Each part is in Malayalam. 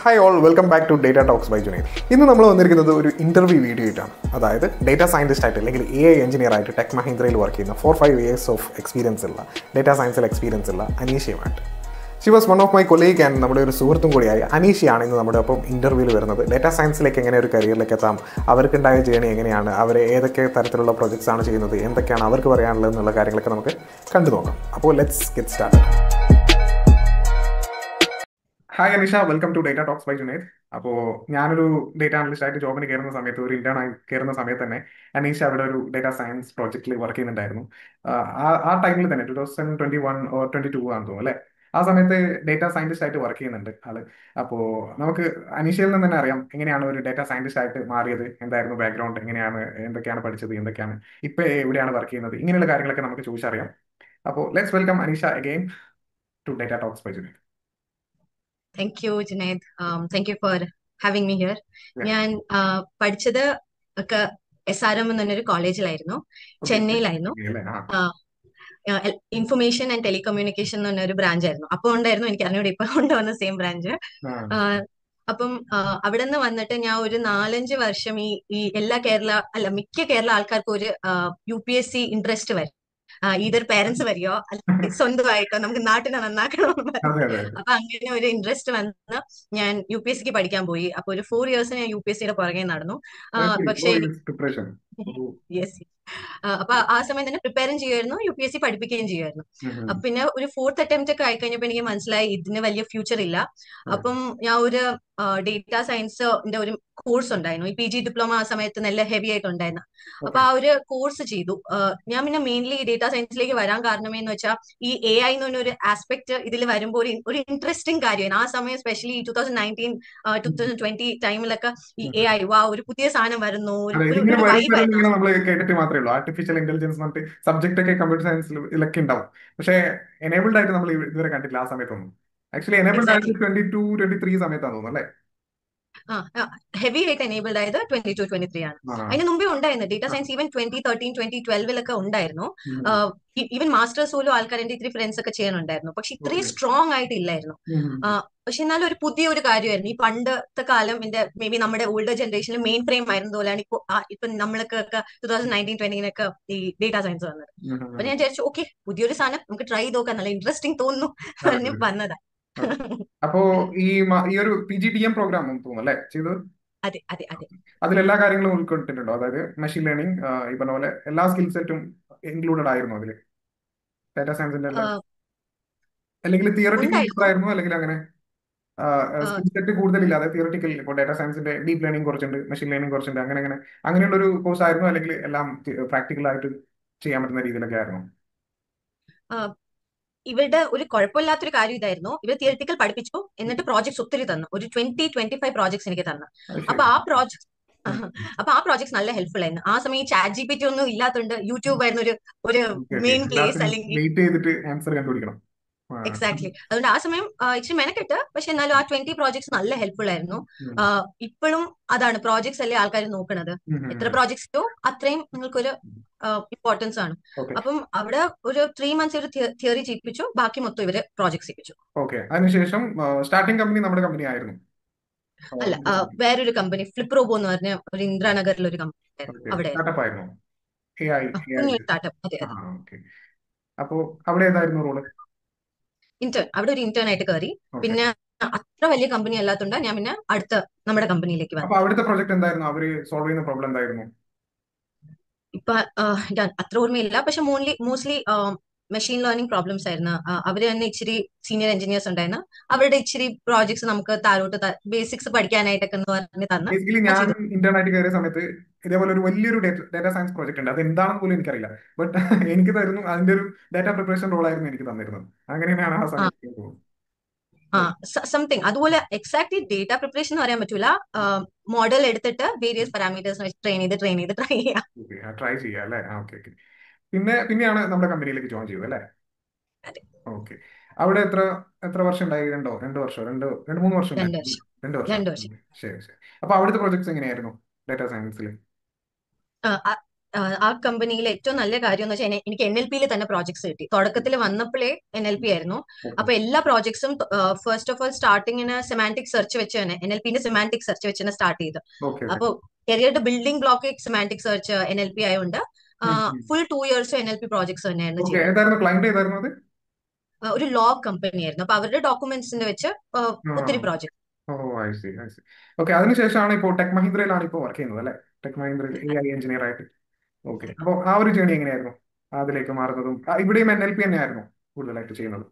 Hi all, welcome back to data talks by Junaid. ഇന്ന് നമ്മൾ വന്നിരിക്കുന്നത് ഒരു ഇൻ്റർവ്യൂ വീഡിയോ ആയിട്ടാണ്. അതായത് ഡേറ്റ സയൻറ്റിസ്റ്റ് ആയിട്ട് അല്ലെങ്കിൽ AI എഞ്ചിനീയർ ആയിട്ട് ടെക് മഹീന്ദ്രയിൽ വർക്ക് ചെയ്യുന്ന 4-5 years ഓഫ് എക്സ്പീരിയൻസ് ഉള്ള ഡേറ്റ സയൻസിൽ എക്സ്പീരിയൻസ് ഉള്ള അനീഷയുമായിട്ട്. She was one of my colleague and നമ്മുടെ ഒരു സുഹൃത്തും കൂടിയായി അനീഷയാണ് ഇന്ന് നമ്മുടെ ഒപ്പം ഇൻ്റർവ്യൂവിൽ വരുന്നത്. ഡേറ്റ സയൻസിലേക്ക് എങ്ങനെ ഒരു കരിയറിലേക്ക് എത്താം, അവർക്കുണ്ടായ ജേണി എങ്ങനെയാണ്, അവർ ഏതൊക്കെ തരത്തിലുള്ള പ്രൊജക്ട്സ് ആണ് ചെയ്യുന്നത്, എന്തൊക്കെയാണ് അവർക്ക് പറയാനുള്ളത് എന്നുള്ള കാര്യങ്ങളൊക്കെ നമുക്ക് കണ്ടു നോക്കാം. അപ്പോൾ let's get started. Hi Aneesha, welcome to data talks by Junaid. അപ്പോൾ ഞാനൊരു ഡേറ്റ അനലിസ്റ്റ് ആയിട്ട് ജോബിന് കയറുന്ന സമയത്ത്, ഒരു ഇന്റേൺ ആയി കയറുന്ന സമയത്ത് തന്നെ അനീഷ അവിടെ ഒരു ഡേറ്റ സയൻസ് പ്രോജക്റ്റിൽ വർക്ക് ചെയ്യുന്നുണ്ടായിരുന്നു. ആ ടൈമിൽ തന്നെ 2021 ഓർ 22 ആണെന്ന് തോന്നുന്നു അല്ലേ? ആ സമയത്ത് ഡേറ്റ സയന്റിസ്റ്റ് ആയിട്ട് വർക്ക് ചെയ്യുന്നുണ്ട് ആള്. അപ്പോൾ നമുക്ക് അനീഷയിൽ നിന്ന് തന്നെ അറിയാം എങ്ങനെയാണ് ഒരു ഡേറ്റ സയന്റിസ്റ്റ് ആയിട്ട് മാറിയത്, എന്തായിരുന്നു ബാക്ക്ഗ്രൗണ്ട്, എങ്ങനെയാണ്, എന്തൊക്കെയാണ് പഠിച്ചത്, എന്തൊക്കെയാണ് ഇപ്പൊ എവിടെയാണ് വർക്ക് ചെയ്യുന്നത്, ഇങ്ങനെയുള്ള കാര്യങ്ങളൊക്കെ നമുക്ക് ചോദിച്ചറിയാം. അപ്പോൾ let's welcome Aneesha again to data talks by Junaid. Thank you, Junaid. Thank you for having me here. ഞാൻ പഠിച്ചത് ഒക്കെ SRM എന്ന് പറഞ്ഞൊരു കോളേജിലായിരുന്നു, ചെന്നൈയിലായിരുന്നു. ഇൻഫർമേഷൻ ആൻഡ് ടെലികമ്മ്യൂണിക്കേഷൻ എന്ന് പറഞ്ഞൊരു ബ്രാഞ്ച് ആയിരുന്നു. അപ്പോൾ ഉണ്ടായിരുന്നു, എനിക്ക് അറിഞ്ഞൂടെ ഇപ്പൊ കൊണ്ടുവന്ന സെയിം ബ്രാഞ്ച്. അപ്പം അവിടെ നിന്ന് വന്നിട്ട് ഞാൻ ഒരു 4-5 വർഷം ഈ മിക്ക കേരള ആൾക്കാർക്കും ഒരു UPSC ഇൻട്രസ്റ്റ് വരും. ഇതൊരു പേരൻസ് വരികയോ അല്ലെങ്കിൽ സ്വന്തമായിട്ടോ നമുക്ക് നാട്ടിനെ നന്നാക്കണമെന്ന് പറയും. അപ്പൊ അങ്ങനെ ഒരു ഇൻട്രസ്റ്റ് വന്ന് ഞാൻ UPSC പഠിക്കാൻ പോയി. അപ്പൊ ഒരു 4 years ഞാൻ UPSCയുടെ പുറകെ നടന്നു. പക്ഷേ യെസ്, അപ്പൊ ആ സമയം തന്നെ പ്രിപ്പയറും ചെയ്യുമായിരുന്നു, UPSC പഠിപ്പിക്കുകയും ചെയ്യുമായിരുന്നു. പിന്നെ ഒരു 4th attempt ഒക്കെ ആയിക്കഴിഞ്ഞപ്പോ എനിക്ക് മനസ്സിലായി ഇതിന് വലിയ ഫ്യൂച്ചർ ഇല്ല. അപ്പം ഞാൻ ഒരു ഡേറ്റ സയൻസിന്റെ ഒരു കോഴ്സ് ഉണ്ടായിരുന്നു. ഈ PG ഡിപ്ലോമ ആ സമയത്ത് നല്ല ഹെവി ആയിട്ടുണ്ടായിരുന്നു. അപ്പൊ ആ ഒരു കോഴ്സ് ചെയ്തു. ഞാൻ പിന്നെ മെയിൻലി ഡേറ്റ സയൻസിലേക്ക് വരാൻ കാരണമെന്ന് വെച്ചാൽ ഈ AI എന്ന് പറഞ്ഞ ഒരു ആസ്പെക്ട് ഇതിൽ വരുമ്പോൾ ഒരു ഇൻട്രസ്റ്റിംഗ് കാര്യമാണ്. ആ സമയം സ്പെഷ്യലി 2019 2020 ടൈമിലൊക്കെ ഈ AI ഒരു പുതിയ സാധനം വരുന്നു, ഒരു വൈബായിരുന്നു. നമ്മൾ കേട്ടിട്ട് മാത്രമേ ഉള്ളൂ ആർട്ടിഫിഷ്യൽ ഇന്റലിജൻസ് എന്നിട്ട് സബ്ജക്ട് ഒക്കെ കമ്പ്യൂട്ടർ സയൻസിലൊക്കെ ഉണ്ടാവും. പക്ഷേ എനേബിൾഡ് ആയിട്ട് നമ്മൾ ഇതുവരെ കണ്ടില്ല ആ സമയത്തൊന്നും. ആക്ച്വലി എനേബിൾഡ് ആയിട്ട് 22-23 സമയത്താന്ന് തോന്നുന്നു അല്ലേ? ഹെവി ആയിട്ട് എനേബിൾഡ് ആയത് 22-23 ആണ്. അതിന് മുമ്പേ ഉണ്ടായിരുന്നു ഡേറ്റ സയൻസ്. ഈവൻ 2013 2012 ഉണ്ടായിരുന്നു. ഈവൻ മാസ്റ്റേഴ്സ് പോലും ആൾക്കാർ, എന്റെ ഇത്തിരി ഫ്രണ്ട്സ് ഒക്കെ ചെയ്യാനുണ്ടായിരുന്നു. പക്ഷെ ഇത്രയും സ്ട്രോങ് ആയിട്ട് ഇല്ലായിരുന്നു. പക്ഷെ എന്നാലും ഒരു പുതിയൊരു കാര്യമായിരുന്നു. ഈ പണ്ടത്തെ കാലം മേ ബി നമ്മുടെ ഓൾഡർ ജനറേഷനിൽ മെയിൻ ഫ്രെയിം ആയിരുന്നു പോലെയാണ് ഇപ്പൊ നമ്മൾക്ക് 2019-20 ഈ ഡേറ്റ സയൻസ് വന്നത്. അപ്പൊ ഞാൻ വിചാരിച്ചു ഓക്കെ, പുതിയൊരു സാധനം നമുക്ക് ട്രൈ ചെയ്ത് നോക്കാൻ, നല്ല ഇൻട്രസ്റ്റിംഗ് തോന്നുന്നു പറഞ്ഞ് വന്നതാ. അപ്പോ ഈ ഒരു PGDM പ്രോഗ്രാം തോന്നുന്നു അല്ലേ ചെയ്തത്? അതെ അതെ അതെ. അതിലെല്ലാ കാര്യങ്ങളും ഉൾക്കൊണ്ടിട്ടുണ്ടോ? അതായത് മെഷീൻ ലേണിംഗ് ഈ പറഞ്ഞ പോലെ എല്ലാ സ്കിൽ സെറ്റും ഇൻക്ലൂഡഡ് ആയിരുന്നു അതില്, ഡാറ്റാ സയൻസിന്റെ എല്ലാം? അല്ലെങ്കിൽ തിയറട്ടിക്കൽ ആയിരുന്നു, അല്ലെങ്കിൽ അങ്ങനെ സ്കിൽ സെറ്റ് കൂടുതലില്ല, അതായത് തിയറട്ടിക്കൽ ഇപ്പോൾ ഡാറ്റാ സയൻസിന്റെ ഡീപ് ലേണിംഗ് കുറച്ചുണ്ട്, മെഷീൻ ലേണിംഗ് കുറച്ചുണ്ട്, അങ്ങനെയുള്ള ഒരു കോഴ്സ് ആയിരുന്നു, അല്ലെങ്കിൽ എല്ലാം പ്രാക്ടിക്കൽ ആയിട്ട് ചെയ്യാൻ പറ്റുന്ന രീതിയിലൊക്കെ ആയിരുന്നു? ഇവരുടെ ഒരു കുഴപ്പമില്ലാത്തൊരു കാര്യം ഇതായിരുന്നു, ഇവർ തിയറിറ്റിക്കൽ പഠിപ്പിച്ചു, എന്നിട്ട് പ്രോജക്ട്സ് ഒത്തിരി തന്നു. ഒരു 20-25 പ്രോജക്ട്സ് എനിക്ക് തന്നു. അപ്പൊ ആ പ്രോജക്ട്സ് നല്ല ഹെൽപ്ഫുൾ ആയിരുന്നു. ആ സമയം ഈ ChatGPT ഒന്നും ഇല്ലാത്തതുകൊണ്ട് യൂട്യൂബ് ആയിരുന്നു ഒരു മെയിൻ പ്ലേസ്. അല്ലെങ്കിൽ എക്സാക്ട്ലി, അതുകൊണ്ട് ആ സമയം ഇച്ചിരി മെനക്കെട്ട്, പക്ഷെ എന്നാലും ആ 20 പ്രോജക്ട്സ് നല്ല ഹെൽപ്ഫുൾ ആയിരുന്നു. ഇപ്പോഴും അതാണ്, പ്രോജക്ട്സ് അല്ലേ ആൾക്കാർ നോക്കണത്. എത്ര പ്രോജക്ട്സോ അത്രയും നിങ്ങൾക്കൊരു ഇമ്പോർട്ടൻസ് ആണ്. അപ്പം അവിടെ ഒരു 3 months ഒരു തിയറി ചെയ്യിപ്പിച്ചു, ബാക്കി മൊത്തം ഇവര് പ്രോജക്ട്സ് ചെയ്യിപ്പിച്ചു. അതിനുശേഷം സ്റ്റാർട്ടിംഗ് കമ്പനി നമ്മുടെ കമ്പനി ആയിരുന്നു? അല്ല, വേറൊരു കമ്പനി, ഫ്ലിപ്രോബോ എന്ന് പറഞ്ഞ ഒരു ഇന്ദ്രാനഗറിൽ ഒരു കമ്പനി അവിടെ സ്റ്റാർട്ടപ്പ്. അതെ അതെ. അപ്പോ അവിടെ ഏതായിരുന്നു റോള്? ഇന്റേൺ, അവിടെ ഒരു ഇന്റേൺ ആയിട്ട് കയറി. പിന്നെ അത്ര വലിയ കമ്പനി അല്ലാത്തതുകൊണ്ട് ഞാൻ പിന്നെ അടുത്ത നമ്മുടെ കമ്പനിയിലേക്ക് വന്നു. അവിടുത്തെ പ്രോജക്ട് എന്തായിരുന്നു? അവര് സോൾവ് ചെയ്യുന്ന പ്രോബ്ലം എന്തായിരുന്നു? ഇപ്പൊ അത്ര ഓർമ്മയില്ല, പക്ഷെ മോസ്റ്റ്ലി മെഷീൻ ലേണിംഗ് പ്രോബ്ലംസ് ആയിരുന്നു. അവര് തന്നെ ഇച്ചിരി സീനിയർ എഞ്ചിനീയേഴ്സ് ഉണ്ടായിരുന്നു. അവരുടെ ഇച്ചിരി പ്രോജക്ട്സ് നമുക്ക് താഴോട്ട് ബേസിക്സ് പഠിക്കാനായിട്ടൊക്കെ പറഞ്ഞ് തന്നു. ഞാൻ ഇന്റേൺ ആയിട്ട് കയറിയ സമയത്ത് ഇതേപോലെ ഒരു വലിയൊരു ഡാറ്റാ സയൻസ് പ്രോജക്ട് ഉണ്ട്. അത് എന്താണെന്ന് പോലും എനിക്കറിയില്ല. ബട്ട് എനിക്ക് തരുന്നു, അതിന്റെ ഒരു ഡാറ്റ പ്രിപ്പറേഷൻ റോൾ ആയിരുന്നു എനിക്ക് തന്നിരുന്നത്. അങ്ങനെയാണ് ആ സമയത്ത് സംതിങ് അതുപോലെ എക്സാക്ട്ലി ഡേറ്റ പ്രിപ്പറേഷൻ എന്ന് പറയാൻ പറ്റൂല. മോഡൽ എടുത്തിട്ട് വേരിയസ് പാരാമീറ്റേഴ്സ് ട്രെയിൻ ചെയ്ത് ട്രൈ ചെയ്യാം അല്ലേ? പിന്നെയാണ് നമ്മുടെ കമ്പനിയിലേക്ക് ജോയിൻ ചെയ്തത് അല്ലേ? ഓക്കെ. അവിടെ എത്ര വർഷം ഉണ്ടായി? 2 വർഷം, 2-3 വർഷം? 2 വർഷം. ശരി. അപ്പൊ അവിടുത്തെ പ്രോജക്ട്സ് എങ്ങനെയായിരുന്നു ഡാറ്റാ സയൻസിൽ? ആ കമ്പനിയിലെ ഏറ്റവും നല്ല കാര്യം എന്ന് വെച്ചാൽ എനിക്ക് NLP തന്നെ പ്രോജക്ട്സ് കിട്ടി. തുടക്കത്തിൽ വന്നപ്പോഴേ NLP ആയിരുന്നു. ഓക്കെ അപ്പൊ എല്ലാ പ്രോജക്ട്സും ഫസ്റ്റ് ഓഫ് ഓൾ സ്റ്റാർട്ടിങ്ങിന് സെമാന്റിക് സെർച്ച് വെച്ച് തന്നെ NLP സെമാന്റിക് സെർച്ച് വെച്ച് തന്നെ സ്റ്റാർട്ട് ചെയ്തു. Okay okay. അപ്പൊ കരിയറുടെ building block semantic search NLP ആയതുകൊണ്ട് ഫുൾ 2 ഇയേഴ്സ് NLP പ്രോജക്ട്സ് തന്നെയായിരുന്നു ഓക്കെ, ചെയ്തത്. ഏതായിരുന്നു ക്ലൈന്റ്, ഏതായിരുന്നു അത്? ഒരു ലോ കമ്പനി ആയിരുന്നു. അപ്പൊ അവരുടെ ഡോക്യുമെന്റ്സിന്റെ വെച്ച് ആ, ഒത്തിരി പ്രോജക്ട്. ഓ, I C I C. Okay, അതിനുശേഷമാണ് ഇപ്പോൾ ടെക് മഹീന്ദ്രയിലാണ് ഇപ്പോൾ വർക്ക് ചെയ്യുന്നത് അല്ലേ? ടെക് മഹീന്ദ്രയിൽ AI എഞ്ചിനീയർ ആയിട്ട്. ഓക്കെ, അപ്പോൾ ആ ഒരു ജേണി എങ്ങനെയായിരുന്നു അതിലേക്ക് മാറുന്നതും? ഇവിടെയും NLP തന്നെയായിരുന്നു കൂടുതലായിട്ട് ചെയ്യുന്നത്?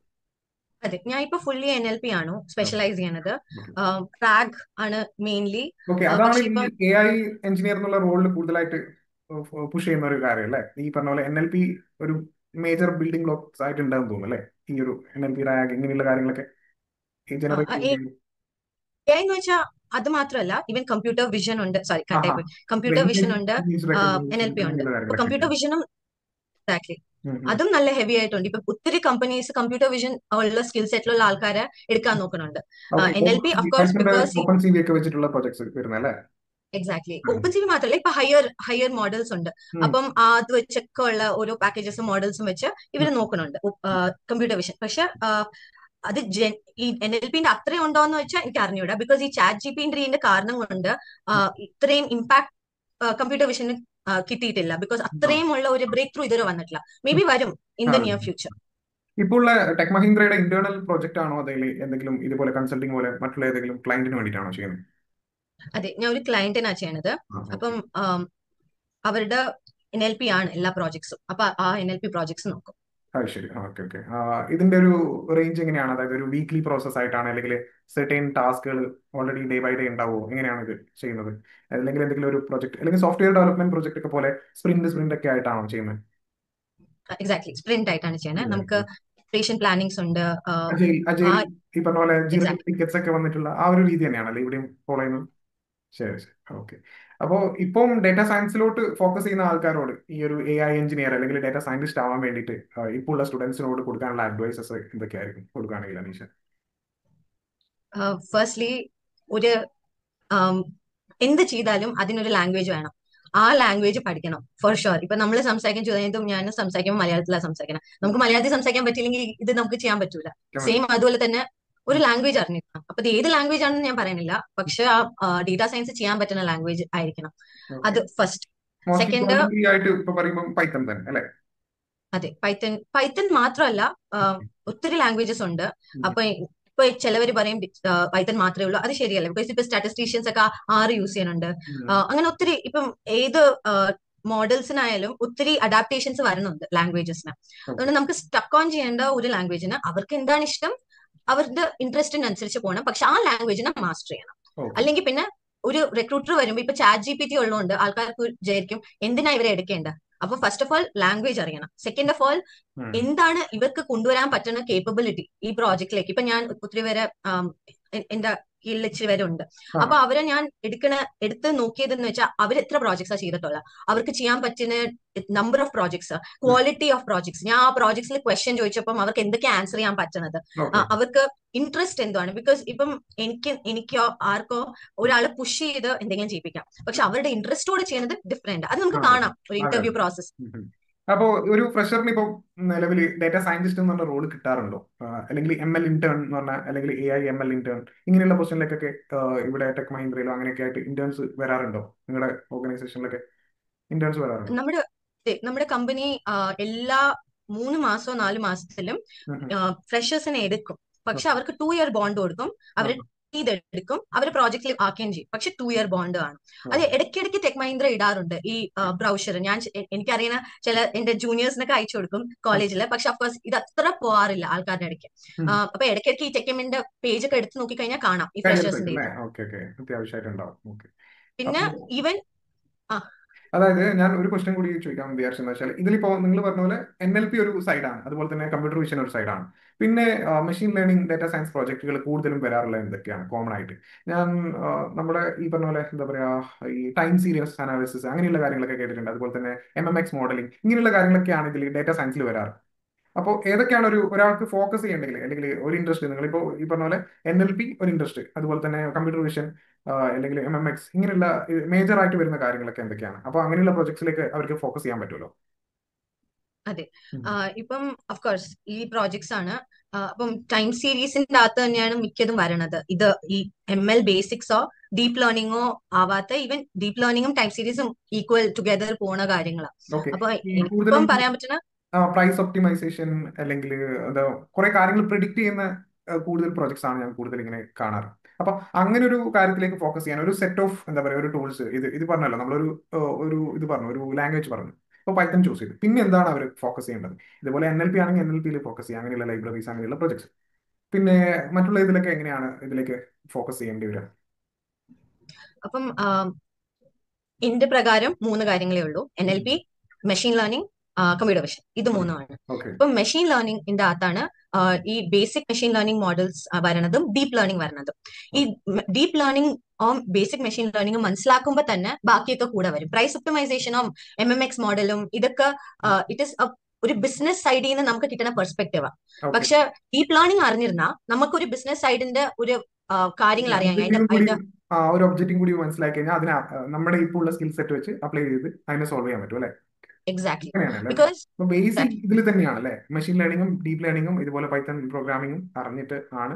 അതെ, ഞാൻ ഇപ്പൊ ഫുള്ളി NLP ആണ് സ്പെഷ്യലൈസ് ചെയ്യുന്നത്. ഓക്കെ റാഗ് ആണ് മെയിൻലി. ഓക്കെ, അതാണ് പക്ഷെ ഈ ഇപ്പം AI എഞ്ചിനീയർ എന്നുള്ള റോളിൽ കൂടുതലായിട്ട് പുഷ് ചെയ്യുന്ന ഒരു കാര്യം അല്ലേ? ഈ പറഞ്ഞ പോലെ NLP ഒരു മേജർ ബിൽഡിംഗ് ബ്ലോക്സ് ആയിട്ട് ഉണ്ടാകും തോന്നുന്നു അല്ലേ? ഈ ഒരു NLP റാഗ് ഇങ്ങനെയുള്ള കാര്യങ്ങളൊക്കെ ഈ ജനറേറ്റ് ചെയ്യുന്നത്. AI എന്ന് വെച്ചാൽ അത് മാത്രമല്ല, ഈവൻ കമ്പ്യൂട്ടർ വിഷൻ ഉണ്ട്. സോറി, ആഹാ, കട്ടായി പോയി. കമ്പ്യൂട്ടർ വിഷൻ ഇമേജ് ഉണ്ട്, ഇമേജ് റെക്കഗ്നീഷൻ NLP ഉണ്ട്. അങ്ങനെയുള്ള ഇപ്പൊ കാര്യങ്ങളൊക്കെ ഉണ്ട്. കമ്പ്യൂട്ടർ വിഷനും എക്സാക്ട്ലി ഉം, ഉം. അതും നല്ല ഹെവി ആയിട്ടുണ്ട്. ഇപ്പൊ ഒത്തിരി കമ്പനീസ് കമ്പ്യൂട്ടർ വിഷൻ ഉള്ള സ്കിൽ സെറ്റിലുള്ള ആൾക്കാരെ എടുക്കാൻ നോക്കുന്നുണ്ട്. ഓക്കെ, NLP ഓഫ് കോഴ്സ് പൈത്തന്റെ ബിക്കോസ് ഓപ്പൺ സി വി ഒക്കെ വെച്ചിട്ടുള്ള പ്രൊജക്ട്സ് വരുന്നത് അല്ലേ? എക്സാക്ട്ലി ഉം, ഓപ്പൺ സിവി മാത്രമല്ല, ഇപ്പൊ ഹയർ ഹയർ മോഡൽസ് ഉണ്ട്. ഉം, അപ്പം അത് വെച്ചൊക്കെ ഉള്ള ഓരോ പാക്കേജസും മോഡൽസും വെച്ച് ഉം. ഇവർ നോക്കുന്നുണ്ട് കമ്പ്യൂട്ടർ വിഷൻ. പക്ഷെ അത് ഈ NLP അത്രയും ഉണ്ടോ എന്ന് വെച്ചാൽ എനിക്ക് അറിഞ്ഞൂടാ. ബിക്കോസ് ഈ ChatGPT കാരണം കൊണ്ട് ഇത്രയും ഇമ്പാക്ട് കമ്പ്യൂട്ടർ വിഷന് കിട്ടിയിട്ടില്ല. ബിക്കോസ് ആ. അത്രയും ഉള്ള ഒരു ബ്രേക്ക് ത്രൂ ഇതുവരെ വന്നിട്ടില്ല. മേ ബി വരും ഇൻ ആ. The near future. ഇപ്പോൾ ഉള്ള ടെക് മഹീന്ദ്രയുടെ ഇന്റേണൽ പ്രോജക്റ്റ് ആണോ, അല്ലെങ്കിൽ എന്തെങ്കിലും ഇതുപോലെ കൺസൾട്ടിങ് പോലെ മറ്റുള്ള ഏതെങ്കിലും ക്ലയന്റിന് വേണ്ടിയിട്ടാണോ ചെയ്യുന്നത്? അതെ, ഞാൻ ഒരു ക്ലയന്റിനാ ചെയ്യണത്. ആ, ഓക്കെ. അപ്പം അവരുടെ NLP ആണ് എല്ലാ പ്രോജക്ട്സും. അപ്പൊ ആ NLP പ്രോജക്ട്സ് നോക്കും. അത് ശരി, ഓക്കെ ഓക്കെ. ഇതിന്റെ ഒരു റേഞ്ച് എങ്ങനെയാണ്? അതായത് ഒരു വീക്ക്ലി പ്രോസസ് ആയിട്ടാണ്, അല്ലെങ്കിൽ സെർട്ടൈൻ ടാസ്കുകൾ ഓൾറെഡി ഡേ ബൈ ഡേ ഉണ്ടാവുമോ? എങ്ങനെയാണ് ഇത് ചെയ്യുന്നത്? അല്ലെങ്കിൽ എന്തെങ്കിലും ഒരു പ്രൊജക്ട്, അല്ലെങ്കിൽ സോഫ്റ്റ്വെയർ ഡെവലപ്മെന്റ് പ്രൊജക്ട് ഒക്കെ പോലെ സ്പ്രിന്റ് ഒക്കെ ആയിട്ടാണോ ചെയ്യുന്നത്? എക്സാക്ട്ലി സ്പ്രിന്റ് ആയിട്ടാണ് ചെയ്യണത്. നമുക്ക് ഉം. ഇറ്ററേഷൻ പ്ലാനിങ്സ് ഉണ്ട്. അജൈൽ ആ അജൈൽ ഈ പറഞ്ഞ പോലെ ജിറ എക്സാക്ട് ടിക്കറ്റ്സ് ഒക്കെ വന്നിട്ടുള്ള ആ ഒരു രീതി തന്നെയാണല്ലേ ഇവിടെയും ഫോളോ ചെയ്യുന്നത്? ശരി ശരി, ഓക്കെ. അപ്പോൾ ഇപ്പം ഡേറ്റ സയൻസിലോട്ട് ഫോക്കസ് ചെയ്യുന്ന ആൾക്കാരോട് ഈ ഒരു AI എഞ്ചിനീയർ അല്ലെങ്കിൽ ഡേറ്റ സയന്റിസ്റ്റ് ആവാൻ വേണ്ടിയിട്ട് ഇപ്പോൾ ഉള്ള സ്റ്റുഡൻസിനോട് കൊടുക്കാനുള്ള അഡ്വൈസസ് എന്തൊക്കെയായിരിക്കും, കൊടുക്കുകയാണെങ്കിൽ അനീഷ? ഫസ്റ്റ്ലി ഒരു ആം, എന്ത് ചെയ്താലും അതിനൊരു ലാംഗ്വേജ് വേണം. ആ ലാംഗ്വേജ് പഠിക്കണം ഫോർ ഷുവർ. ഇപ്പൊ നമ്മൾ സംസാരിക്കാൻ ചോദിച്ചതും ഞാൻ സംസാരിക്കുമ്പോൾ മലയാളത്തിലാണ് സംസാരിക്കണം. നമുക്ക് മലയാളത്തിൽ സംസാരിക്കാൻ പറ്റില്ലെങ്കിൽ ഇത് നമുക്ക് ചെയ്യാൻ പറ്റൂല. സെയിം അതുപോലെ തന്നെ ഒരു ലാംഗ്വേജ് അറിഞ്ഞിരിക്കണം. അപ്പൊ ഇത് ഏത് ലാംഗ്വേജ് ആണെന്ന് ഞാൻ പറയുന്നില്ല, പക്ഷെ ആ ഡേറ്റാ സയൻസ് ചെയ്യാൻ പറ്റുന്ന ലാംഗ്വേജ് ആയിരിക്കണം. ഓക്കെ. അത് ഫസ്റ്റ്. മോസ്റ്റ്ലി സെക്കൻഡ്, കോമൺലി ആയിട്ട് ഇപ്പൊ പറയുമ്പോൾ പൈത്തൺ തന്നെ അല്ലേ? അതെ, പൈത്തൺ. പൈത്തൺ മാത്രമല്ല, ഒത്തിരി ലാംഗ്വേജസ് ഉണ്ട്. ഉം. അപ്പൊ ഇപ്പൊ ചിലവര് പറയും പൈത്തൺ മാത്രമേ ഉള്ളൂ. അത് ശരിയല്ല. ബിക്കോസ് ഇപ്പൊ സ്റ്റാറ്റിസ്റ്റീഷ്യൻസ് ഒക്കെ ആറ് യൂസ് ചെയ്യുന്നുണ്ട്. ഉം. അങ്ങനെ ഒത്തിരി ഇപ്പം ഏത് മോഡൽസിനായാലും ഒത്തിരി അഡാപ്റ്റേഷൻസ് വരുന്നുണ്ട് ലാംഗ്വേജസിന്. ഓക്കെ അതുകൊണ്ട് നമുക്ക് സ്റ്റക്ക് ഓൺ ചെയ്യേണ്ട ഒരു ലാംഗ്വേജിന് അവർക്ക് എന്താണ് ഇഷ്ടം, അവരുടെ ഇൻട്രസ്റ്റിനനുസരിച്ച് പോകണം. പക്ഷെ ആ ലാംഗ്വേജിനെ മാസ്റ്റർ ചെയ്യണം. ഓക്കെ. അല്ലെങ്കിൽ പിന്നെ ഒരു റിക്രൂട്ടർ വരുമ്പോ ഇപ്പൊ ChatGPT ഉള്ളതുകൊണ്ട് ആൾക്കാർക്ക് വിചാരിക്കും എന്തിനാ ഇവരെ എടുക്കേണ്ടത്. അപ്പൊ ഫസ്റ്റ് ഓഫ് ഓൾ ലാംഗ്വേജ് അറിയണം. സെക്കൻഡ് ഓഫ് ഓൾ ഉം. എന്താണ് ഇവർക്ക് കൊണ്ടുവരാൻ പറ്റുന്ന കേപ്പബിലിറ്റി ഈ പ്രോജക്റ്റിലേക്ക്. ഇപ്പൊ ഞാൻ ഒത്തിരി പേരെ എന്റെ കീഴിൽ ഇച്ചിരി പേരെ ഉണ്ട്. ആ. അപ്പൊ അവരെ ഞാൻ എടുത്ത് നോക്കിയതെന്ന് വെച്ചാൽ അവർ എത്ര പ്രോജക്ട്സാ ചെയ്തിട്ടുള്ള, അവർക്ക് ചെയ്യാൻ പറ്റുന്ന നമ്പർ ഓഫ് പ്രോജക്ട്സ്, ഉം. Quality of projects. ഞാൻ ആ പ്രോജക്ട്സിൽ ക്വസ്റ്റ്യൻ ചോദിച്ചപ്പം അവർക്ക് എന്തൊക്കെ ആൻസർ ചെയ്യാൻ പറ്റുന്നത്, ഓക്കെ. അവർക്ക് ഇൻട്രസ്റ്റ് എന്താണ്. ബിക്കോസ് ഇപ്പം എനിക്കോ ആർക്കോ ഒരാളെ പുഷ് ചെയ്ത് എന്തെങ്കിലും ചെയ്യിപ്പിക്കാം, പക്ഷെ അവരുടെ ഇൻട്രസ്റ്റോടെ ചെയ്യുന്നത് ഡിഫറെന്റ്. അത് ആ, നമുക്ക് അതെ കാണാം ഒരു അതെ. Interview process. ഉം. അപ്പോ ഒരു ഫ്രഷറിന് ഇപ്പോൾ നിലവിൽ ഡേറ്റ സയന്റിസ്റ്റ് എന്ന് പറഞ്ഞ റോൾ കിട്ടാറുണ്ടോ? അല്ലെങ്കിൽ ML ഇന്റേൺ എന്ന് പറഞ്ഞാൽ, അല്ലെങ്കിൽ AI ML ഇന്റേൺ ഇങ്ങനെയുള്ള പൊസിഷനിലേക്കൊക്കെ ഇവിടെ ടെക് മഹീന്ദ്രയിലോ അങ്ങനെയൊക്കെ ആയിട്ട് ഇന്റേൺസ് വരാറുണ്ടോ? നിങ്ങളുടെ ഓർഗനൈസേഷനിലൊക്കെ ഇന്റേൺസ് വരാറുണ്ടോ? നമ്മുടെ നമ്മുടെ കമ്പനി എല്ലാ 3 മാസമോ 4 മാസത്തിലും ഉം, ഉം. ഫ്രഷേഴ്സിനെ എടുക്കും. പക്ഷെ ഓക്കെ. അവർക്ക് 2 ഇയർ ബോണ്ട് കൊടുക്കും. ആ, അവർ ഇതെടുക്കും, അവർ പ്രോജക്റ്റിൽ ആക്കുകയും ചെയ്യും. പക്ഷെ 2 ഇയർ ബോണ്ട് ആണ്. അത് ഓക്കെ. ഇടയ്ക്കിടയ്ക്ക് ടെക് മഹീന്ദ്ര ഇടാറുണ്ട് ഈ ബ്രൗഷർ. ഞാൻ എനിക്കറിയുന്ന ചില എന്റെ ജൂനിയേഴ്സിനൊക്കെ അയച്ചു കൊടുക്കും കോളേജിൽ. പക്ഷെ അഫ്കോഴ്സ് ഇത് അത്ര പോവാറില്ല ആൾക്കാരുടെ ഇടയ്ക്ക്. ഉം. അപ്പൊ ഇടയ്ക്കിടയ്ക്ക് ഈ ടെക്മിന്റെ പേജ് ഒക്കെ എടുത്ത് നോക്കിക്കഴിഞ്ഞാൽ കാണാം ഈ കയ്യെടുത്തേക്ക് ഫ്രഷേഴ്സിന്റെ അല്ലേ? ഇത്. ഓക്കെ ഓക്കെ, അത്യാവശ്യമായിട്ടുണ്ടാവും. ഓക്കെ. പിന്നെ അപ്പൊ ഈവൻ അതായത് ഞാൻ ഒരു ക്വസ്റ്റ്യൻ കൂടി ചോദിക്കാൻ വിചാരിച്ചെന്ന് വെച്ചാൽ, ഇതിലിപ്പോ നിങ്ങൾ പറഞ്ഞ പോലെ NLP ഒരു സൈഡാണ്, അതുപോലെ തന്നെ കമ്പ്യൂട്ടർ വിഷൻ ഒരു സൈഡാണ്. പിന്നെ മെഷീൻ ലേണിംഗ് ഡാറ്റ സയൻസ് പ്രോജക്റ്റുകൾ കൂടുതലും വരാറുള്ള എന്തൊക്കെയാണ് കോമൺ ആയിട്ട്? ഞാൻ നമ്മുടെ ഈ പറഞ്ഞ പോലെ എന്താ പറയാ, ഈ ടൈം സീരീസ് അനാലിസിസ് അങ്ങനെയുള്ള കാര്യങ്ങളൊക്കെ കേട്ടിട്ടുണ്ട്. അതുപോലെ തന്നെ MMX മോഡലിംഗ് ഇങ്ങനെയുള്ള കാര്യങ്ങളൊക്കെയാണ് ഇതിൽ ഡാറ്റ സയൻസിൽ വരാറ്. അപ്പോൾ ഏതൊക്കെയാണ് ഒരാൾക്ക് ഫോക്കസ് ചെയ്യേണ്ടെങ്കിൽ, അല്ലെങ്കിൽ ഒരു ഇൻട്രസ്റ്റ്, നിങ്ങളിപ്പോൾ ഈ പറഞ്ഞ പോലെ NLP ഒരു ഇൻട്രസ്റ്റ്, അതുപോലെ തന്നെ കമ്പ്യൂട്ടർ വിഷൻ, അല്ലെങ്കിൽ MMX ഇങ്ങനെയുള്ള മേജർ ആയിട്ട് വരുന്ന കാര്യങ്ങളൊക്കെ എന്തൊക്കെയാണ്? അപ്പൊ അങ്ങനെയുള്ള പ്രൊജക്ട്സിലേക്ക് അവർക്ക് ഫോക്കസ് ചെയ്യാൻ പറ്റുമല്ലോ. അതെ. ഉം. ഇപ്പം കോഴ്സ് ഈ പ്രോജക്ട്സ് ആണ്. അപ്പം ടൈം സീരീസിന്റെ അകത്ത് തന്നെയാണ് മിക്കതും വരണത്. ഇത് ഈ ML ബേസിക്സോ ഡീപ്പ് ലേണിംഗോ ആവാത്ത, ഈവൻ ഡീപ്പ് ലേണിംഗും ടൈം സീരീസും ഈക്വൽ ടുഗദർ പോണ കാര്യങ്ങളാണ്. ഓക്കെ. അപ്പൊ ഈ കൂടുതലും എനിക്കിപ്പം പറയാൻ പറ്റുന്ന പ്രൈസ് ഒപ്റ്റിമൈസേഷൻ അല്ലെങ്കിൽ എന്താ കുറെ കാര്യങ്ങൾ പ്രിഡിക്റ്റ് ചെയ്യുന്ന കൂടുതൽ പ്രോജക്ട്സ് ആണ് ഞാൻ കൂടുതൽ ഇങ്ങനെ കാണാറ്. അപ്പൊ അങ്ങനെ ഒരു കാര്യത്തിലേക്ക് ഫോക്കസ് ചെയ്യാൻ ഒരു സെറ്റ് ഓഫ് എന്താ പറയുക ഒരു ടൂൾസ് ഇത് പറഞ്ഞല്ലോ നമ്മളൊരു ഇത് പറഞ്ഞു ഒരു ലാംഗ്വേജ് പറഞ്ഞു. അപ്പോൾ പൈത്തൺ ചൂസ് ചെയ്തു. പിന്നെ എന്താണ് അവർ ഫോക്കസ് ചെയ്യേണ്ടത്? ഇതുപോലെ NLP ആണെങ്കിൽ NLPയിൽ ഫോക്കസ് ചെയ്യുക, അങ്ങനെയുള്ള ലൈബ്രറീസ് അങ്ങനെയുള്ള പ്രൊജക്ട്സ്. പിന്നെ മറ്റുള്ള ഇതിലൊക്കെ എങ്ങനെയാണ് ഇതിലേക്ക് ഫോക്കസ് ചെയ്യേണ്ടി വരിക? അപ്പം എന്റെ പ്രകാരം മൂന്ന് കാര്യങ്ങളേ ഉള്ളൂ: NLP, machine learning, computer vision. ഇത് മൂന്നുമാണ്. ഓക്കെ. ഇപ്പം മെഷീൻ ലേണിംഗിന്റെ അകത്താണ് ഈ ബേസിക് മെഷീൻ ലേണിംഗ് മോഡൽസ് വരണതും ഡീപ്പ് ലേണിംഗ് വരണതും. ഈ deep learning basic machine learning മനസ്സിലാക്കുമ്പോൾ തന്നെ ബാക്കിയൊക്കെ കൂടെ വരും. പ്രൈസ് ഒപ്റ്റിമൈസേഷനും MMX മോഡലും ഇതൊക്കെ ഇറ്റ് ഇസ് ഒരു ബിസിനസ് സൈഡിൽ നിന്ന് നമുക്ക് കിട്ടുന്ന പെർസ്പെക്റ്റീവാണ്. ഓക്കെ. പക്ഷെ ഡീപ്പ് ലേണിംഗ് അറിഞ്ഞിരുന്നാൽ നമുക്കൊരു ബിസിനസ് സൈഡിന്റെ ഒരു കാര്യങ്ങൾ അറിയാം. ഒബ്ജക്റ്റീവും കൂടി ഒരു ഒബ്ജക്റ്റും കൂടി മനസ്സിലാക്കി കഴിഞ്ഞാൽ അതിന് നമ്മുടെ ഇപ്പോൾ ഉള്ള സ്കിൽ സെറ്റ് വെച്ച് അപ്ലൈ ചെയ്ത് അതിനെ സോൾവ് ചെയ്യാൻ പറ്റും അല്ലേ? എക്സാക്ട്ലി. അങ്ങനെയാണല്ലേ? ബിക്കോസ് അപ്പൊ ബേസിക് ഇതിൽ തന്നെയാണല്ലേ മെഷീൻ ലേണിംഗും ഡീപ്പ് ലേണിംഗും ഇതുപോലെ പൈത്തൺ പ്രോഗ്രാമിംഗും അറിഞ്ഞിട്ട് ആണ്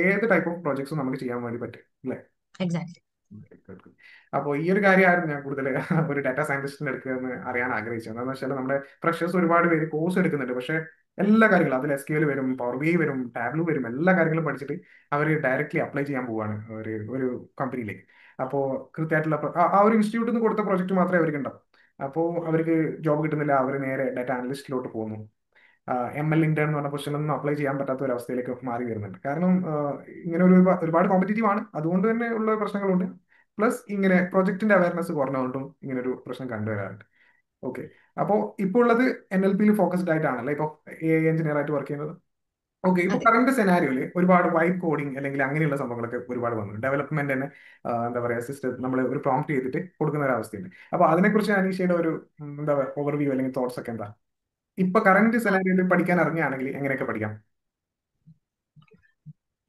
ഏത് ടൈപ്പ് ഓഫ് പ്രോജക്ട്സും നമുക്ക് ചെയ്യാൻ വേണ്ടി പറ്റും അല്ലേ? എക്സാക്ട്ലി. അപ്പോൾ ഈ ഒരു കാര്യമായിരുന്നു ഞാൻ കൂടുതൽ ഒരു ഡാറ്റാ സയന്റിസ്റ്റിന്റെ അടുത്ത് എന്ന് അറിയാൻ ആഗ്രഹിച്ചത്. എന്താണെന്ന് വെച്ചാൽ നമ്മുടെ ഫ്രഷേഴ്സ് ഒരുപാട് പേര് കോഴ്സ് എടുക്കുന്നുണ്ട്, പക്ഷേ എല്ലാ കാര്യങ്ങളും അതിൽ SQL വരും, പവർ BI വരും, ടാബ്ലു വരും, എല്ലാ കാര്യങ്ങളും പഠിച്ചിട്ട് അവർ ഡയറക്റ്റ്ലി അപ്ലൈ ചെയ്യാൻ പോവാണ് ഒരു കമ്പനിയിലേക്ക്. അപ്പോൾ കൃത്യമായിട്ടുള്ള ആ ഒരു ഇൻസ്റ്റിറ്റ്യൂട്ടിൽ നിന്ന് കൊടുത്ത പ്രോജക്റ്റ് മാത്രമേ അവർക്ക് ഉണ്ടാവും. അപ്പോൾ അവർക്ക് ജോബ് കിട്ടുന്നില്ല, അവർ നേരെ ഡാറ്റ അനലിസ്റ്റിലോട്ട് പോകുന്നു. ML ഇന്റേൺ എന്ന് പറഞ്ഞ പൊസിഷനൊന്നും അപ്ലൈ ചെയ്യാൻ പറ്റാത്ത ഒരു അവസ്ഥയിലേക്ക് മാറി വരുന്നുണ്ട്. കാരണം ഇങ്ങനെ ഒരുപാട് കോമ്പറ്റീറ്റീവ് ആണ്, അതുകൊണ്ട് തന്നെ ഉള്ള പ്രശ്നങ്ങളുണ്ട്. പ്ലസ് ഇങ്ങനെ പ്രൊജക്ടിന്റെ അവയർനെസ് കുറഞ്ഞുകൊണ്ടും ഇങ്ങനെ ഒരു പ്രശ്നം കണ്ടുവരാറുണ്ട്. ഓക്കെ. അപ്പോൾ ഇപ്പോൾ ഉള്ളത് NLPയിൽ ഫോക്കസ്ഡ് ആയിട്ടാണല്ലേ ഇപ്പോൾ AI എഞ്ചിനീയർ ആയിട്ട് വർക്ക് ചെയ്യുന്നത്? ഓക്കെ. ഇപ്പൊ അതെ. കറന്റ് സെനാരിയോയിൽ ഒരുപാട് വൈബ് കോഡിങ് അല്ലെങ്കിൽ അങ്ങനെയുള്ള സംഭവങ്ങളൊക്കെ ഒരുപാട് വന്നു. ഡെവലപ്മെന്റ് തന്നെ എന്താ പറയുക സിസ്റ്റം നമ്മൾ ഒരു പ്രോംപ്റ്റ് ചെയ്തിട്ട് കൊടുക്കുന്ന ഒരു അവസ്ഥയുണ്ട്. അപ്പൊ അതിനെക്കുറിച്ച് അനീഷയുടെ ഒരു എന്താ പറയുക ഓവർവ്യൂ അല്ലെങ്കിൽ തോട്ട്സ് ഒക്കെ എന്താ? ഇപ്പൊ കറന്റ് സെനാരിയോയിൽ പഠിക്കാൻ ഇറങ്ങുകയാണെങ്കിൽ എങ്ങനെയൊക്കെ പഠിക്കാം?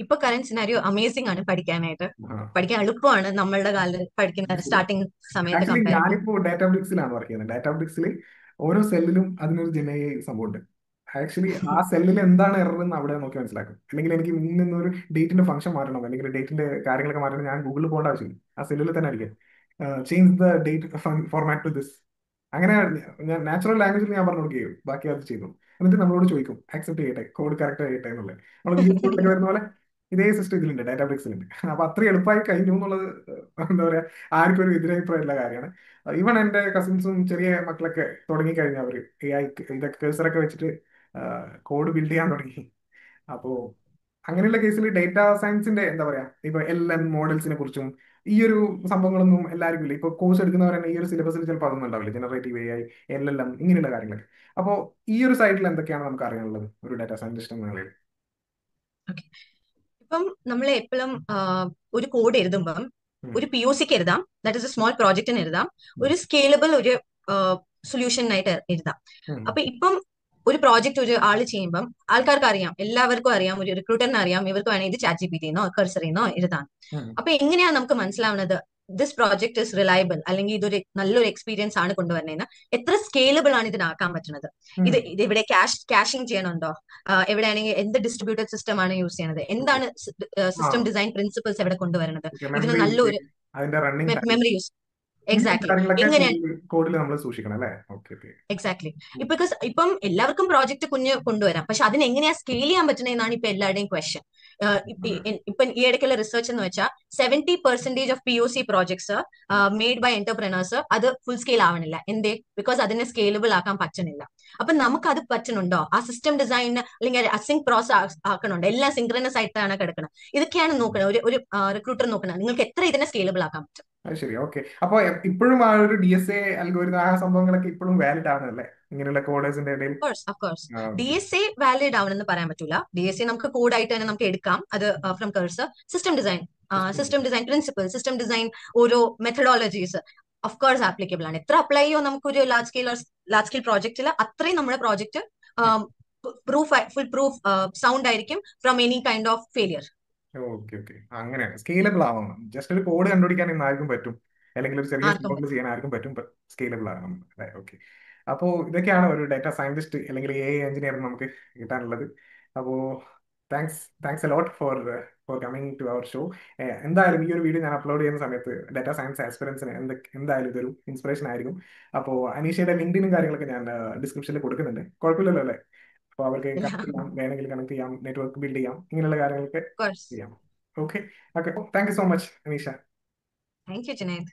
ഇപ്പൊ കറന്റ് സിനാരിയോ അമേസിംഗ് ആണ് പഠിക്കാനായിട്ട്. പഠിക്കാൻ എളുപ്പമാണ് നമ്മളുടെ കാലത്ത് പഠിക്കുന്ന സ്റ്റാർട്ടിങ് സമയത്ത് ആക്ച്വലി കമ്പയർ ടു. ഞാനിപ്പോ ഡാറ്റാബ്രിക്സിലാണ് വർക്ക് ചെയ്യുന്നത്. ഡാറ്റാബ്രിക്സിൽ ഓരോ സെല്ലിലും അതിനൊരു ജനൈ സംഭവമുണ്ട്. ആക്ച്വലി ആ സെല്ലിൽ എന്താണ് എറർ എന്ന് അവിടെ നോക്കി മനസ്സിലാക്കും. അല്ലെങ്കിൽ എനിക്ക് മുന്നിൽ നിന്നൊരു ഡേറ്റിന്റെ ഫംഗ്ഷൻ മാറ്റണം അല്ലെങ്കിൽ ഡേറ്റിന്റെ കാര്യങ്ങളൊക്കെ മാറ്റണം, ഞാൻ ഗൂഗിളിൽ പോകേണ്ട ആവശ്യമില്ല, ആ സെല്ലിൽ തന്നെ അടിക്കാം change the date format to this. അങ്ങനെ ഞാൻ നാച്ചുറൽ ലാംഗ്വേജിൽ ഞാൻ പറഞ്ഞു കൊടുക്കുകയും ബാക്കി അത് ചെയ്തു. എന്നിട്ട് നമ്മളോട് ചോദിക്കും ആക്സെപ്റ്റ് ചെയ്യട്ടെ, കോഡ് കറക്റ്റ് ചെയ്യട്ടെ എന്നുള്ളത്. നമ്മൾ VS കോഡിലൊക്കെ വരുന്ന പോലെ ഇതേ സിസ്റ്റം ഇതിലുണ്ട്, ഡാറ്റാബ്രിക്സിലുണ്ട്. അപ്പൊ അത്രയും എളുപ്പമായി കഴിഞ്ഞു എന്നുള്ളത് എന്താ പറയാ ആർക്കും ഒരു എതിരഭിപ്രായമുള്ള കാര്യമാണ്. ഈവൻ എന്റെ കസിൻസും ചെറിയ മക്കളൊക്കെ തുടങ്ങി കഴിഞ്ഞാൽ അവർ AI ഇതൊക്കെ കേസറൊക്കെ വെച്ചിട്ട് കോഡ് ബിൽഡ് ചെയ്യാൻ തുടങ്ങി. അപ്പോ അങ്ങനെയുള്ള കേസിൽ ഡേറ്റാ സയൻസിന്റെ എന്താ പറയാ ഇപ്പൊ LM മോഡൽസിനെ കുറിച്ചും ഈ ഒരു സംഭവങ്ങളൊന്നും എല്ലാവർക്കും ഇല്ല. ഇപ്പൊ കോഴ്സ് എടുക്കുന്നവർ തന്നെ ഈ ഒരു സിലബസിൽ ചിലപ്പോൾ അതൊന്നും ഉണ്ടാവില്ല. ജനറേറ്റീവ് AI, LLM ഇങ്ങനെയുള്ള കാര്യങ്ങളൊക്കെ. അപ്പോൾ ഈ ഒരു സൈഡിൽ എന്തൊക്കെയാണ് നമുക്ക് അറിയാനുള്ളത് ഒരു ഡാറ്റാ സയന്റിസ്റ്റ് എന്ന നിലയിൽ? ഓക്കെ. ഇപ്പം നമ്മൾ എപ്പോഴും ഒരു കോഡ് എഴുതുമ്പം ഉം. ഒരു POCക്ക് എഴുതാം, ദാറ്റ് ഇസ് എ സ്മോൾ പ്രോജക്റ്റിന് എഴുതാം, ഉം. ഒരു സ്കേലബിൾ ഒരു സൊല്യൂഷനായിട്ട് എഴുതാം. ഉം. അപ്പൊ ഇപ്പം ഒരു പ്രോജക്റ്റ് ഒരു ആള് ചെയ്യുമ്പം ആൾക്കാർക്ക് അറിയാം, എല്ലാവർക്കും അറിയാം, ഒരു റിക്രൂട്ടറിന് അറിയാം ഇവർക്ക് വേണമെങ്കിൽ ഇത് ChatGPT-ന്നോ കഴ്സറിന്നോ എഴുതാം. ഉം. അപ്പൊ എങ്ങനെയാണ് നമുക്ക് മനസ്സിലാവുന്നത് ദിസ് പ്രോജക്ട് ഇസ് റിലയബിൾ അല്ലെങ്കിൽ ഇതൊരു നല്ലൊരു എക്സ്പീരിയൻസ് ആണ് കൊണ്ടുവരുന്നതെന്ന്? എത്ര സ്കേലബിൾ ആണ് ഇതിനാക്കാൻ പറ്റുന്നത്? ഉം. ഇത് ഇവിടെ കാഷിംഗ് ചെയ്യണുണ്ടോ? എവിടെയാണെങ്കിൽ എന്ത് ഡിസ്ട്രിബ്യൂട്ടഡ് സിസ്റ്റം ആണ് യൂസ് ചെയ്യണത്? ഓക്കെ. എന്താണ് ആ സിസ്റ്റം ഡിസൈൻ പ്രിൻസിപ്പിൾസ് എവിടെ കൊണ്ടുവരുന്നത്? ഇതിന് മെമ്മറി നല്ലൊരു അതിന്റെ റണ്ണിങ് ടൈം മെമ്മറി യൂസ്. ഇങ്ങനത്തെ എക്സാക്ട്ലി. കാര്യങ്ങളൊക്കെ എങ്ങനെയാണ്? കോഡിൽ നമ്മൾ സൂക്ഷിക്കണം അല്ലേ? ഓക്കെ. ഓക്കെ. എക്സാക്ട്ലി. ബിക്കോസ് ഇപ്പം എല്ലാവർക്കും പ്രോജക്റ്റ് കുഞ്ഞ് കൊണ്ടുവരാം, പക്ഷെ അതിന് എങ്ങനെയാ സ്കെയിൽ ചെയ്യാൻ പറ്റുന്നതെന്നാണ് ഇപ്പൊ എല്ലാവരുടെയും ക്വസ്റ്റ്യൻ. ഇപ്പൊ ഈ ഇടയ്ക്കുള്ള റിസർച്ച് എന്ന് വെച്ചാൽ 70% of POC projects made by entrepreneurs അത് ഫുൾ സ്കെയിൽ ആവണില്ല. എന്തേ? ബിക്കോസ് അതിനെ സ്കെയിലബിൾ ആക്കാൻ പറ്റുന്നില്ല. അപ്പൊ നമുക്ക് അത് പറ്റുന്നുണ്ടോ? ആ സിസ്റ്റം ഡിസൈൻ അല്ലെങ്കിൽ അസിങ്ക് പ്രോസസ് ആക്കണുണ്ടോ? എല്ലാം സിങ്ക്രണസ് ആയിട്ടാണ് കിടക്കുന്നത്. ഇതൊക്കെയാണ് നോക്കുന്നത് ഒരു റിക്രൂട്ടർ നോക്കുന്നത്. നിങ്ങൾക്ക് എത്ര ഇതിനെ സ്കെയിലബിൾ ആക്കാൻ പറ്റും? അത് ശരി. ഓക്കെ. അപ്പൊ ഇപ്പോഴും ആ ഒരു DSA അൽഗോരിതം ആ സംഭവങ്ങളൊക്കെ ഇപ്പോഴും വാലിഡ് ആണ് അല്ലേ ഇങ്ങനെയുള്ള കോഡേഴ്സിന്റെ ഇടയിൽ? Of course. Okay. DSA valid ആവണമെന്ന് പറയാൻ പറ്റൂല. DSA നമുക്ക് കോഡായിട്ട് തന്നെ നമുക്ക് എടുക്കാം. അത് from cursor. System design principle, system design ഓരോ മെത്തഡോളജീസ് ഓഫ് കോഴ്സ് ആപ്ലിക്കബിൾ ആണ്. എത്ര അപ്ലൈ ചെയ്യോ നമുക്കൊരു ലാർജ് സ്കെയിൽ പ്രോജക്റ്റിൽ അത്രയും നമ്മുടെ പ്രോജക്റ്റ് ഫുൾ പ്രൂഫ് സൗണ്ട് ആയിരിക്കും from any kind of failure. Okay okay, അങ്ങനെയാണ് സ്കെയിലബിൾ ആവണം. ജസ്റ്റ് ഒരു കോഡ് കണ്ടുപിടിക്കാൻ ഇന്ന് ആർക്കും പറ്റും, അല്ലെങ്കിൽ ഒരു ചെറിയ ആർക്കും സംഭവങ്ങൾ ചെയ്യാൻ ആർക്കും പറ്റും. സ്കെയിലബിൾ ആകണം അല്ലേ? ഓക്കെ. അപ്പോൾ ഇതൊക്കെയാണ് ഒരു ഡാറ്റ സയന്റിസ്റ്റ് അല്ലെങ്കിൽ എ എഞ്ചിനീയർ നമുക്ക് കിട്ടാനുള്ളത്. അപ്പോൾ thanks a lot for coming to our show. എന്തായാലും ഈ ഒരു വീഡിയോ ഞാൻ അപ്ലോഡ് ചെയ്യുന്ന സമയത്ത് ഡാറ്റ സയൻസ് ആസ്പിറൻസിന് എന്തായാലും ഇതൊരു ഇൻസ്പിറേഷൻ ആയിരിക്കും. അപ്പോൾ അനീഷയുടെ ലിങ്ക്ഡിനും കാര്യങ്ങളൊക്കെ ഞാൻ ഡിസ്ക്രിപ്ഷനിൽ കൊടുക്കുന്നുണ്ട്. കുഴപ്പമില്ലല്ലോ അല്ലേ? അപ്പോൾ അവർക്ക് ഇല്ല. കണക്ട് ചെയ്യാം, വേണമെങ്കിൽ കണക്ട് ചെയ്യാം, നെറ്റ്വർക്ക് ബിൽഡ് ചെയ്യാം, ഇങ്ങനെയുള്ള കാര്യങ്ങളൊക്കെ കോഴ്സ്. ചെയ്യാം. Okay. Okay, thank you so much Aneesha. Thank you, Junaid.